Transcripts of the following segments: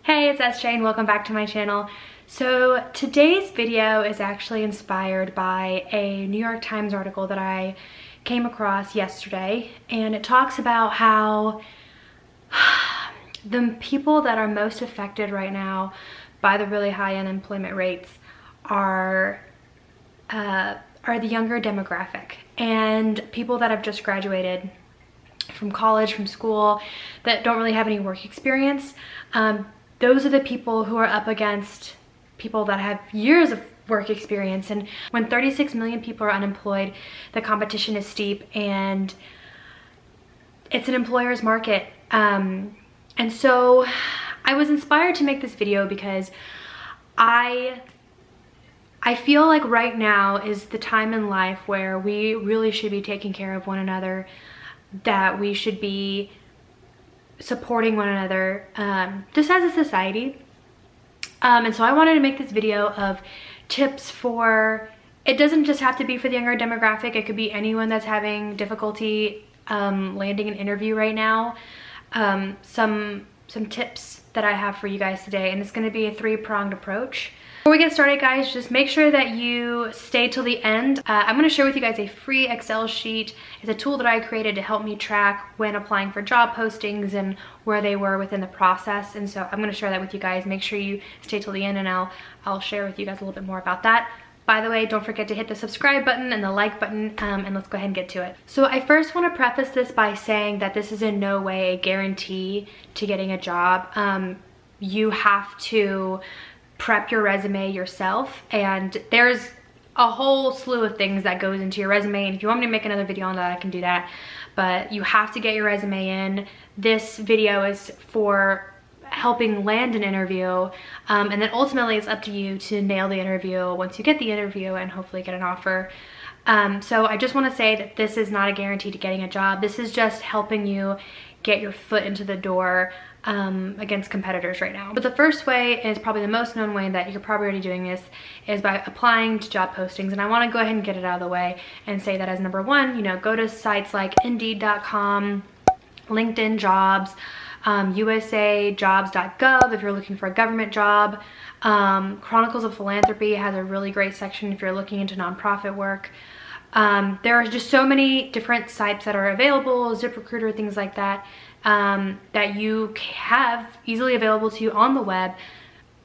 Hey, it's SJ and welcome back to my channel. So today's video is actually inspired by a New York Times article that I came across yesterday, and it talks about how the people that are most affected right now by the really high unemployment rates are the younger demographic and people that have just graduated from college, from school, that don't really have any work experience. Those are the people who are up against people that have years of work experience. And when 36 million people are unemployed, the competition is steep and it's an employer's market. And so I was inspired to make this video because I feel like right now is the time in life where we really should be taking care of one another, that we should be supporting one another just as a society. And so I wanted to make this video of tips for, it doesn't just have to be for the younger demographic, it could be anyone that's having difficulty landing an interview right now. Some tips that I have for you guys today, and it's going to be a three-pronged approach. Before we get started, guys, just make sure that you stay till the end. I'm going to share with you guys a free Excel sheet. It's a tool that I created to help me track when applying for job postings and where they were within the process. And so I'm going to share that with you guys. Make sure you stay till the end, and I'll share with you guys a little bit more about that. By the way, don't forget to hit the subscribe button and the like button, and let's go ahead and get to it. So I first want to preface this by saying that this is in no way a guarantee to getting a job. You have to prep your resume yourself, and there's a whole slew of things that goes into your resume, and if you want me to make another video on that, I can do that. But you have to get your resume in. This video is for helping land an interview, and then ultimately it's up to you to nail the interview once you get the interview and hopefully get an offer. So I just want to say that this is not a guarantee to getting a job. This is just helping you get your foot into the door against competitors right now. But the first way is probably the most known way that you're probably already doing this, is by applying to job postings. And I want to go ahead and get it out of the way and say that as number one, you know, go to sites like Indeed.com, LinkedIn Jobs, USAjobs.gov if you're looking for a government job. Chronicles of Philanthropy has a really great section if you're looking into nonprofit work. There are just so many different sites that are available, ZipRecruiter, things like that, that you have easily available to you on the web.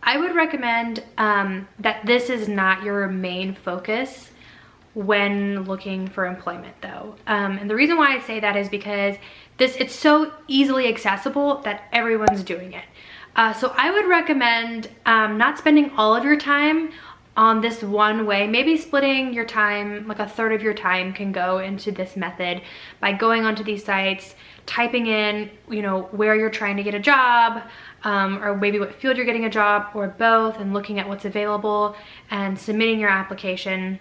I would recommend that this is not your main focus when looking for employment though. And the reason why I say that is because it's so easily accessible that everyone's doing it. So I would recommend not spending all of your time on this one way. Maybe splitting your time, like a third of your time can go into this method by going onto these sites, typing in, you know, where you're trying to get a job, or maybe what field you're getting a job, or both, and looking at what's available and submitting your application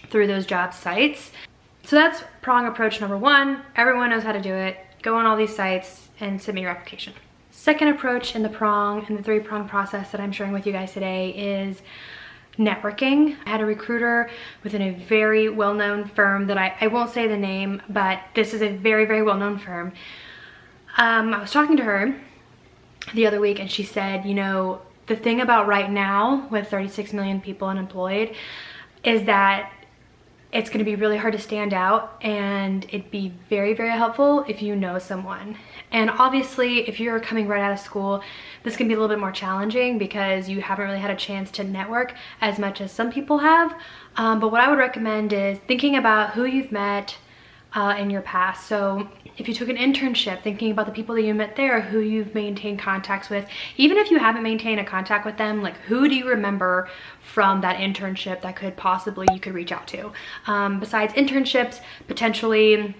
through those job sites. So that's prong approach number one. Everyone knows how to do it. Go on all these sites and submit your application. Second approach in the three-prong process that I'm sharing with you guys today is networking. I had a recruiter within a very well-known firm that I won't say the name, but this is a very, very well-known firm. I was talking to her the other week, and she said, you know, the thing about right now with 36 million people unemployed is that it's going to be really hard to stand out, and it'd be very, very helpful if you know someone. And obviously, if you're coming right out of school, this can be a little bit more challenging because you haven't really had a chance to network as much as some people have. But what I would recommend is thinking about who you've met in your past. So if you took an internship, thinking about the people that you met there, who you've maintained contacts with. Even if you haven't maintained a contact with them, like who do you remember from that internship that could possibly you could reach out to? Besides internships, potentially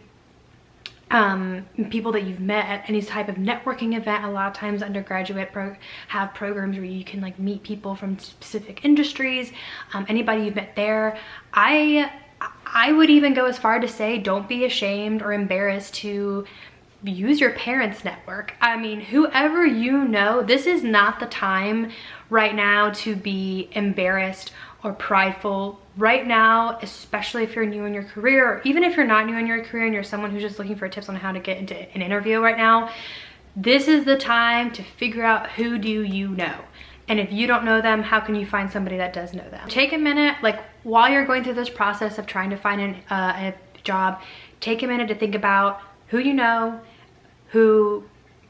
people that you've met at any type of networking event. A lot of times undergraduate have programs where you can like meet people from specific industries. Anybody you've met there. I would even go as far to say, don't be ashamed or embarrassed to use your parents' network. I mean, whoever you know, this is not the time right now to be embarrassed or prideful. Right now, especially if you're new in your career, or even if you're not new in your career and you're someone who's just looking for tips on how to get into an interview right now, This is the time to figure out who do you know. And if you don't know them, how can you find somebody that does know them? Take a minute, like while you're going through this process of trying to find a job, take a minute to think about who you know, who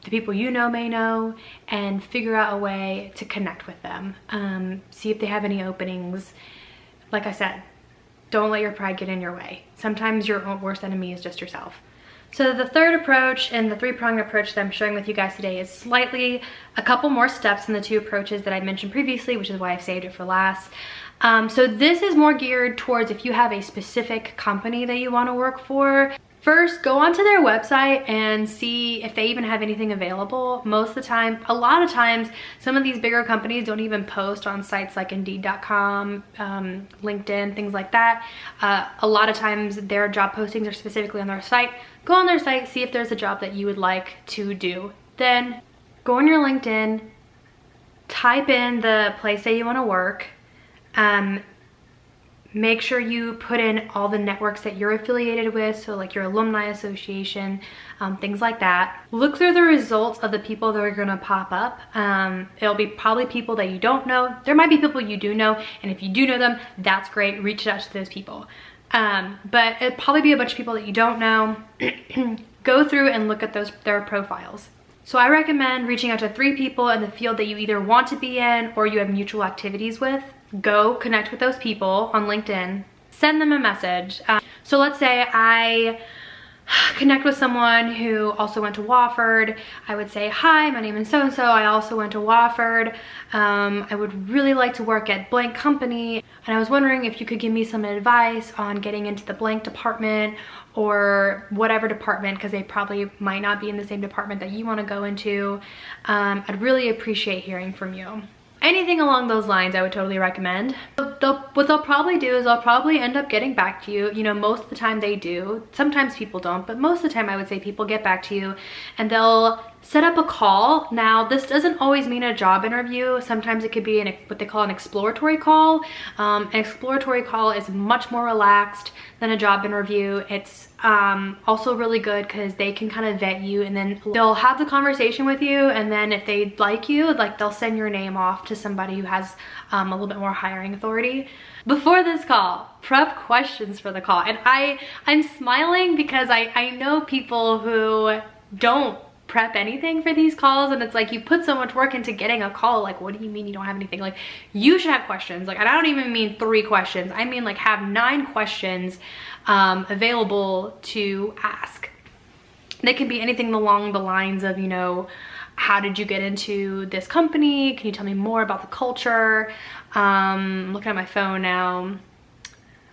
the people you know may know, and figure out a way to connect with them. See if they have any openings. Like I said, don't let your pride get in your way. Sometimes your worst enemy is just yourself. So the third approach and the three-pronged approach that I'm sharing with you guys today is slightly a couple more steps than the two approaches that I mentioned previously, which is why I've saved it for last. So this is more geared towards if you have a specific company that you want to work for. First, go onto their website and see if they even have anything available. Most of the time, a lot of times, some of these bigger companies don't even post on sites like Indeed.com, LinkedIn, things like that. A lot of times their job postings are specifically on their site. Go on their site, see if there's a job that you would like to do. Then go on your LinkedIn, type in the place that you want to work. Make sure you put in all the networks that you're affiliated with, so like your alumni association, things like that. Look through the results of the people that are gonna pop up. It'll be probably people that you don't know. There might be people you do know, and if you do know them, that's great. Reach out to those people. But it'll probably be a bunch of people that you don't know. Go through and look at their profiles. So I recommend reaching out to 3 people in the field that you either want to be in or you have mutual activities with. Go connect with those people on LinkedIn. Send them a message. So let's say I connect with someone who also went to Wofford. I would say, hi, my name is so-and-so. I also went to Wofford. I would really like to work at blank company. And I was wondering if you could give me some advice on getting into the blank department or whatever department, because they probably might not be in the same department that you want to go into. I'd really appreciate hearing from you. Anything along those lines I would totally recommend. What they'll probably do is they'll probably end up getting back to you. You know, most of the time they do. Sometimes people don't, but most of the time I would say people get back to you and they'll set up a call. Now, this doesn't always mean a job interview. Sometimes it could be what they call an exploratory call. An exploratory call is much more relaxed than a job interview. It's also really good because they can kind of vet you, and then they'll have the conversation with you, and then if they like you, like they'll send your name off to somebody who has a little bit more hiring authority. Before this call, prep questions for the call. And I'm smiling because I know people who don't prep anything for these calls, and it's like you put so much work into getting a call. Like, what do you mean you don't have anything? Like, you should have questions. Like, and I don't even mean 3 questions. I mean like have 9 questions available to ask. They can be anything along the lines of, you know, how did you get into this company? Can you tell me more about the culture? I'm looking at my phone now.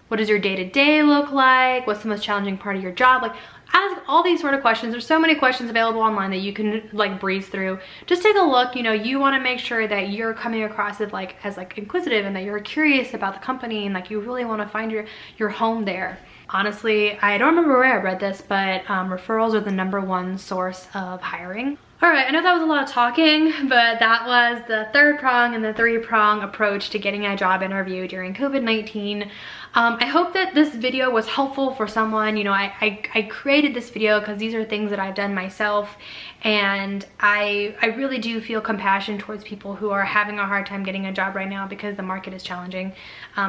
What does your day-to-day look like? What's the most challenging part of your job? Like, ask all these sort of questions. There's so many questions available online that you can like breeze through. Just take a look. You know, you want to make sure that you're coming across it as inquisitive, and that you're curious about the company, and like you really want to find your home there. Honestly, I don't remember where I read this, but referrals are the #1 source of hiring. All right, I know that was a lot of talking, but that was the 3rd prong and the 3-prong approach to getting a job interview during COVID-19. I hope that this video was helpful for someone. You know, I created this video because these are things that I've done myself, and I really do feel compassion towards people who are having a hard time getting a job right now because the market is challenging.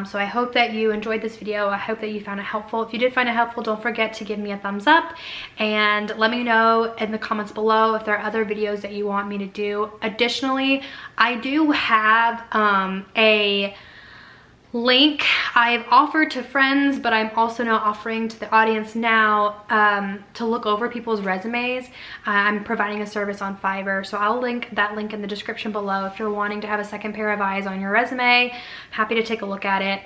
So I hope that you enjoyed this video. I hope that you found it helpful. If you did find it helpful, don't forget to give me a thumbs up and let me know in the comments below if there are other videos that you want me to do. Additionally, I do have a link I've offered to friends, but I'm also now offering to the audience now to look over people's resumes. I'm providing a service on Fiverr, so I'll link that link in the description below if you're wanting to have a second pair of eyes on your resume. Happy to take a look at it.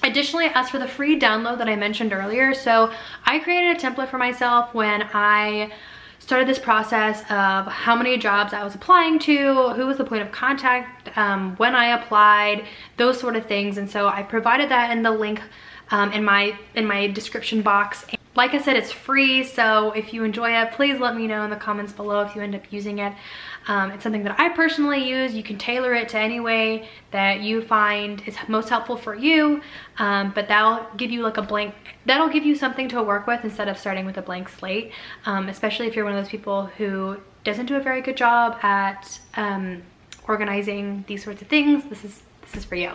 Additionally, as for the free download that I mentioned earlier, so I created a template for myself when I started this process of how many jobs I was applying to, who was the point of contact when I applied, those sort of things. And so I provided that in the link in my description box. Like I said, it's free, so if you enjoy it, please let me know in the comments below if you end up using it. It's something that I personally use. You can tailor it to any way that you find is most helpful for you, but that'll give you like that'll give you something to work with instead of starting with a blank slate, especially if you're one of those people who doesn't do a very good job at organizing these sorts of things, this is for you.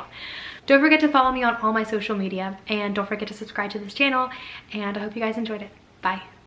Don't forget to follow me on all my social media, and don't forget to subscribe to this channel, and I hope you guys enjoyed it. Bye.